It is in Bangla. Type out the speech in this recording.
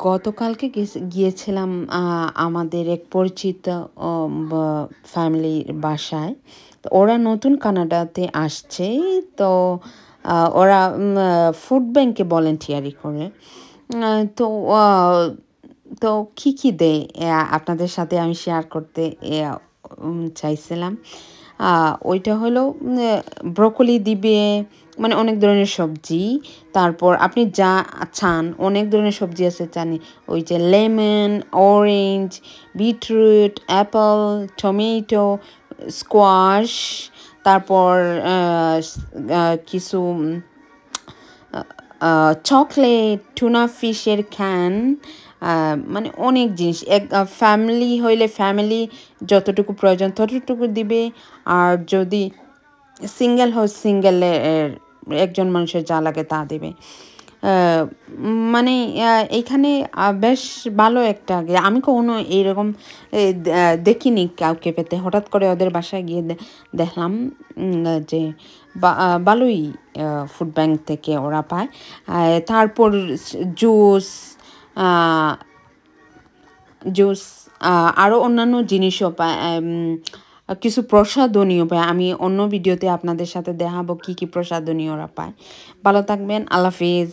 গতকালকে গিয়েছিলাম আমাদের এক পরিচিত ফ্যামিলির বাসায়। তো ওরা নতুন কানাডাতে আসছে। তো ওরা ফুড ব্যাংকে ভলেন্টিয়ারি করে। তো আ তো কী দেয় আপনাদের সাথে আমি শেয়ার করতে চাইছিলাম। ওইটা হলো ব্রোকলি দিবে, মানে অনেক ধরনের সবজি। তারপর আপনি যা চান, অনেক ধরনের সবজি আছে জানি। ওই যে lemon, orange, beetroot, Apple, tomato, squash, তারপর আ আ কিছু চকলেট, টুনা ফিশের ক্যান, মানে অনেক জিনিস। ফ্যামিলি হইলে ফ্যামিলি যতটুকু প্রয়োজন ততটুকু দিবে। আর যদি সিঙ্গেল হয় সিঙ্গেলের একজন মানুষের যা লাগে তা দেবে। মানে এইখানে বেশ ভালো একটা আমি কখনো এইরকম দেখিনি কাউকে পেতে। হঠাৎ করে ওদের বাসায় গিয়ে দেখলাম যে ভালোই ফুড ব্যাংক থেকে ওরা পায়। তারপর জুস, জুস আরও অন্যান্য জিনিসও পায়। কিছু প্রসাধনীয় পায়। আমি অন্য ভিডিওতে আপনাদের সাথে দেখাবো কী কী প্রসাধনী ওরা পায়। ভালো থাকবেন। আল্লাহ হাফিজ।